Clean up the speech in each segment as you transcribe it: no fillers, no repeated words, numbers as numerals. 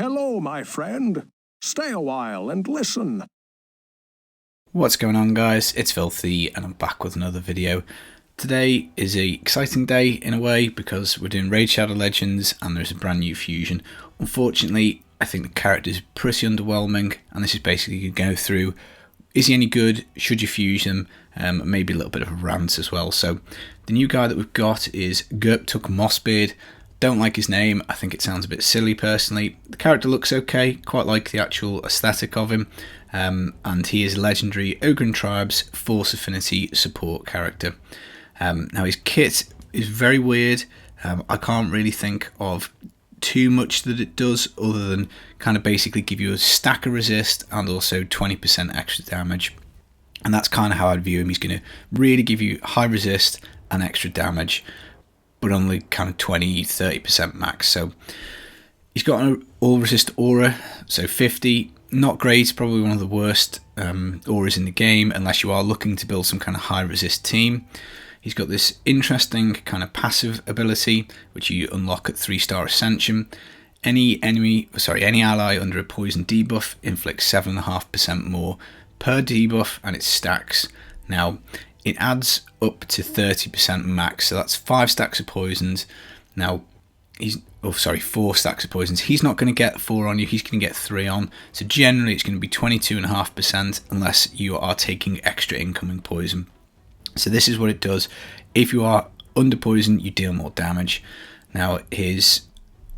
Hello, my friend. Stay a while and listen. What's going on, guys? It's Filthy and I'm back with another video. Today is an exciting day in a way because we're doing Raid Shadow Legends and there's a brand new fusion. Unfortunately, I think the character is pretty underwhelming, and this is basically going to go through, is he any good, should you fuse him, maybe a little bit of a rant as well. So the new guy that we've got is Gurptuk Moss-Beard. Don't like his name, I think it sounds a bit silly personally. The character looks okay, quite like the actual aesthetic of him, and he is legendary Ogre and Tribes Force Affinity support character. Now his kit is very weird. I can't really think of too much that it does other than kind of basically give you a stack of resist and also 20% extra damage, and that's kind of how I'd view him. He's going to really give you high resist and extra damage, but only kind of 20-30% max. So he's got an all resist aura, so 50, not great, probably one of the worst auras in the game unless you are looking to build some kind of high resist team. He's got this interesting kind of passive ability which you unlock at 3-star Ascension. Any ally under a poison debuff inflicts 7.5% more per debuff, and it stacks. Now it adds up to 30% max, so that's 5 stacks of poisons. Now he's 4 stacks of poisons. He's not going to get 4 on you, he's going to get 3 on. So generally it's going to be 22.5% unless you are taking extra incoming poison. So this is what it does. If you are under poison, you deal more damage. Now his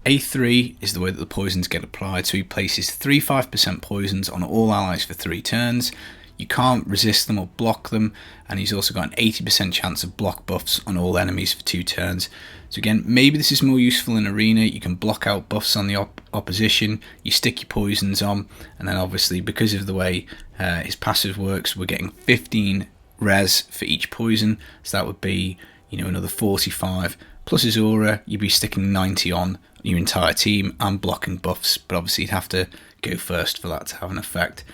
A3 is the way that the poisons get applied. So he places 5% poisons on all allies for 3 turns. You can't resist them or block them, and he's also got an 80% chance of block buffs on all enemies for 2 turns. So again, maybe this is more useful in arena. You can block out buffs on the opposition, you stick your poisons on, and then obviously because of the way his passive works, we're getting 15 res for each poison, so that would be, another 45 plus his aura. You'd be sticking 90 on your entire team and blocking buffs, but obviously you'd have to go first for that to have an effect.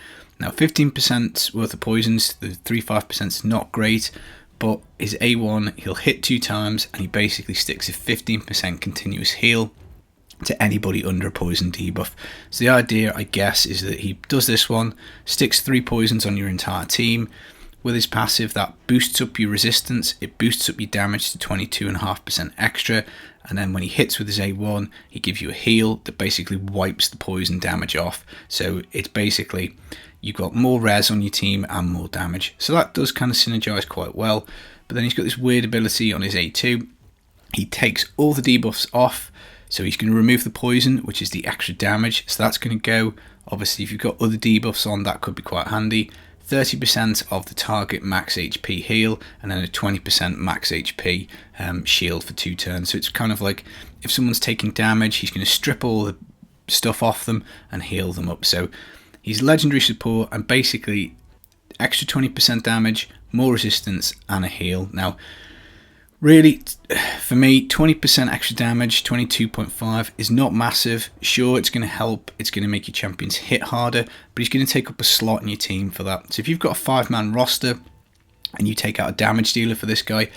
Now 15% worth of poisons, the 3-5% is not great, but his A1, he'll hit 2 times and he basically sticks a 15% continuous heal to anybody under a poison debuff. So the idea, I guess, is that he does this one, sticks 3 poisons on your entire team. With his passive, that boosts up your resistance, it boosts up your damage to 22.5% extra, and then when he hits with his A1, he gives you a heal that basically wipes the poison damage off. So it's basically, you've got more res on your team and more damage. So that does kind of synergize quite well. But then he's got this weird ability on his A2. He takes all the debuffs off, so he's going to remove the poison, which is the extra damage. So that's going to go, obviously if you've got other debuffs on, that could be quite handy. 30% of the target max HP heal, and then a 20% max HP shield for 2 turns. So it's kind of like if someone's taking damage, he's going to strip all the stuff off them and heal them up. So he's legendary support and basically extra 20% damage, more resistance and a heal. Now really, for me, 20% extra damage, 22.5 is not massive. Sure, it's going to help, it's going to make your champions hit harder, but he's going to take up a slot in your team for that. So if you've got a 5-man roster and you take out a damage dealer for this guy,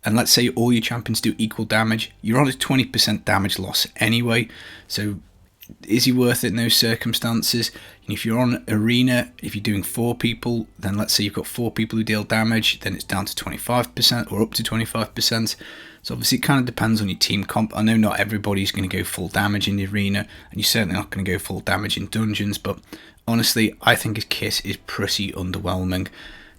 and let's say all your champions do equal damage, you're on a 20% damage loss anyway. So is he worth it in those circumstances? And if you're on arena, if you're doing 4 people, then let's say you've got 4 people who deal damage, then it's down to 25% or up to 25%. So obviously it kind of depends on your team comp. I know not everybody's going to go full damage in the arena, and you're certainly not going to go full damage in dungeons, but honestly I think his kit is pretty underwhelming.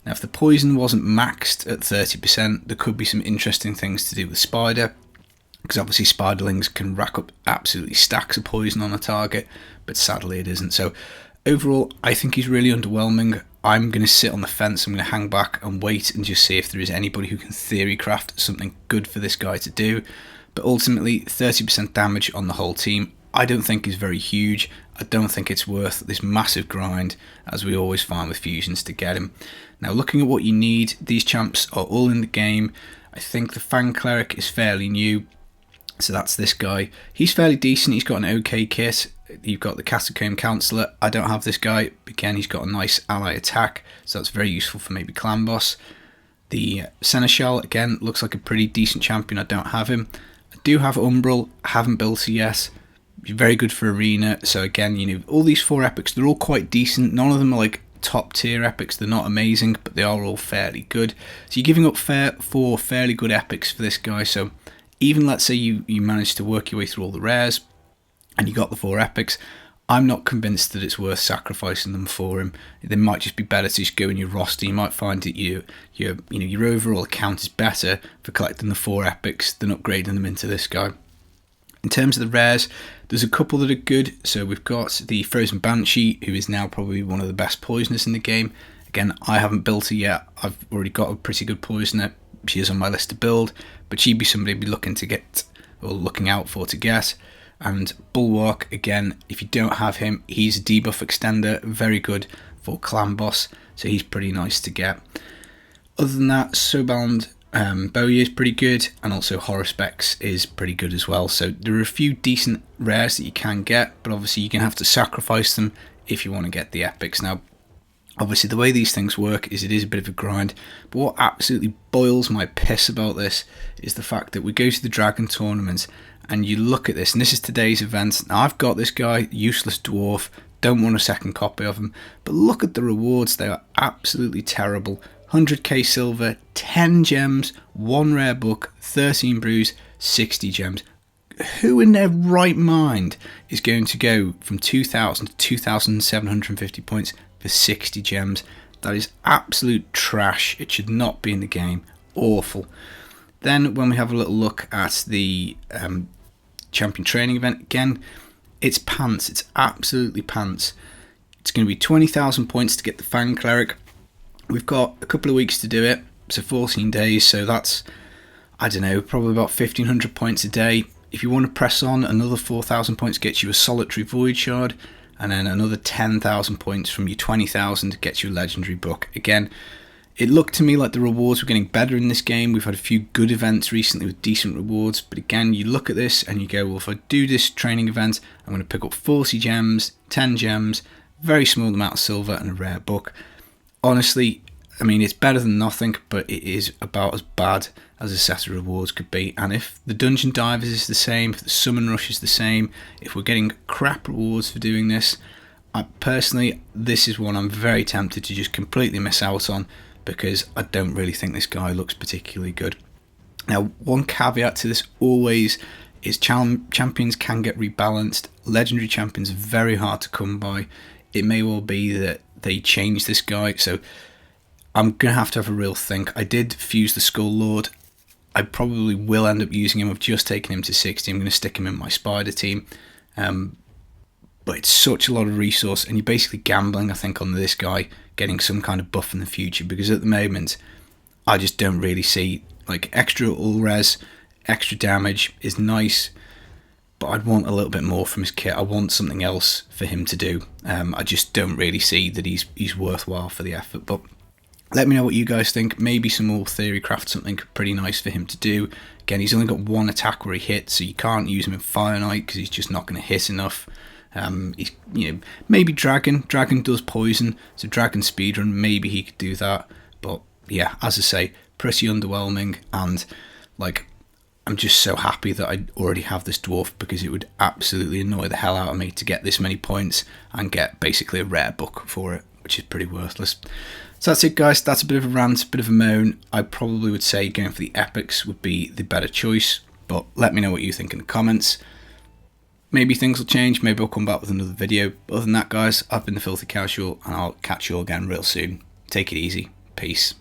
Now if the poison wasn't maxed at 30%, there could be some interesting things to do with Spider, because obviously spiderlings can rack up absolutely stacks of poison on a target, but sadly it isn't. So overall, I think he's really underwhelming. I'm going to sit on the fence, I'm going to hang back and wait and just see if there is anybody who can theory craft something good for this guy to do. But ultimately, 30% damage on the whole team, I don't think is very huge. I don't think it's worth this massive grind, as we always find with fusions, to get him. Now looking at what you need, these champs are all in the game. I think the Fang Cleric is fairly new. So that's this guy. He's fairly decent, he's got an okay kit. You've got the Catacomb Counsellor. I don't have this guy. Again, he's got a nice ally attack, so that's very useful for maybe clan boss. The Seneschal, again, looks like a pretty decent champion. I don't have him. I do have Umbral, I haven't built it yet. very good for arena. So again, you know, all these 4 epics, they're all quite decent. None of them are like top tier epics. They're not amazing, but they are all fairly good. So you're giving up 4 fairly good epics for this guy. So even let's say you managed to work your way through all the rares and you got the 4 epics, I'm not convinced that it's worth sacrificing them for him. They might just be better to just go in your roster. You might find that your overall account is better for collecting the 4 epics than upgrading them into this guy. In terms of the rares, there's a couple that are good. So we've got the Frozen Banshee, who is now probably one of the best poisoners in the game. Again, I haven't built her yet. I've already got a pretty good poisoner. She is on my list to build, but she'd be somebody I'd be looking to get, or looking out for to get. And Bulwark, again, if you don't have him, he's a debuff extender, very good for clan boss, so he's pretty nice to get. Other than that, Soulbound Bowyer is pretty good, and also Horospex is pretty good as well. So there are a few decent rares that you can get, but obviously you're going to have to sacrifice them if you want to get the epics. Now, obviously the way these things work is it is a bit of a grind, but what absolutely boils my piss about this is the fact that we go to the Dragon Tournament and you look at this, and this is today's event. Now I've got this guy, Useless Dwarf, don't want a second copy of him, but look at the rewards, they are absolutely terrible. 100k silver, 10 gems, 1 rare book, 13 brews, 60 gems. Who in their right mind is going to go from 2,000 to 2,750 points for 60 gems? That is absolute trash. It should not be in the game. Awful. Then when we have a little look at the champion training event, again, it's pants. It's absolutely pants. It's going to be 20,000 points to get the Fang Cleric. We've got a couple of weeks to do it, so 14 days, so that's, I don't know, probably about 1,500 points a day. If you want to press on, another 4,000 points gets you a Solitary Void Shard, and then another 10,000 points from your 20,000 gets you a Legendary Book. Again, it looked to me like the rewards were getting better in this game. We've had a few good events recently with decent rewards, but again, you look at this and you go, well, if I do this training event, I'm going to pick up 40 gems, 10 gems, very small amount of silver, and a rare book. Honestly, I mean, it's better than nothing, but it is about as bad as a set of rewards could be. And if the Dungeon Divers is the same, if the Summon Rush is the same, if we're getting crap rewards for doing this, personally, this is one I'm very tempted to just completely miss out on, because I don't really think this guy looks particularly good. Now, one caveat to this always is champions can get rebalanced. Legendary champions are very hard to come by. It may well be that they change this guy, so I'm going to have a real think. I did fuse the Skull Lord. I probably will end up using him. I've just taken him to 60. I'm going to stick him in my Spider team. But it's such a lot of resource, and you're basically gambling, I think, on this guy getting some kind of buff in the future, because at the moment, I just don't really see, like, extra all res, extra damage is nice, but I'd want a little bit more from his kit. I want something else for him to do. I just don't really see that he's worthwhile for the effort. But let me know what you guys think. Maybe some more theory craft, something pretty nice for him to do. Again, he's only got 1 attack where he hits, so you can't use him in Fire Knight because he's just not going to hit enough. He's, maybe Dragon does poison, so Dragon speedrun, maybe he could do that. But yeah, as I say, pretty underwhelming, and like, I'm just so happy that I already have this dwarf, because it would absolutely annoy the hell out of me to get this many points and get basically a rare book for it, which is pretty worthless. So that's it, guys. That's a bit of a rant, a bit of a moan. I probably would say going for the epics would be the better choice, but let me know what you think in the comments. Maybe things will change, maybe I'll come back with another video. But other than that, guys, I've been the Filthy Casual, and I'll catch you all again real soon. Take it easy. Peace.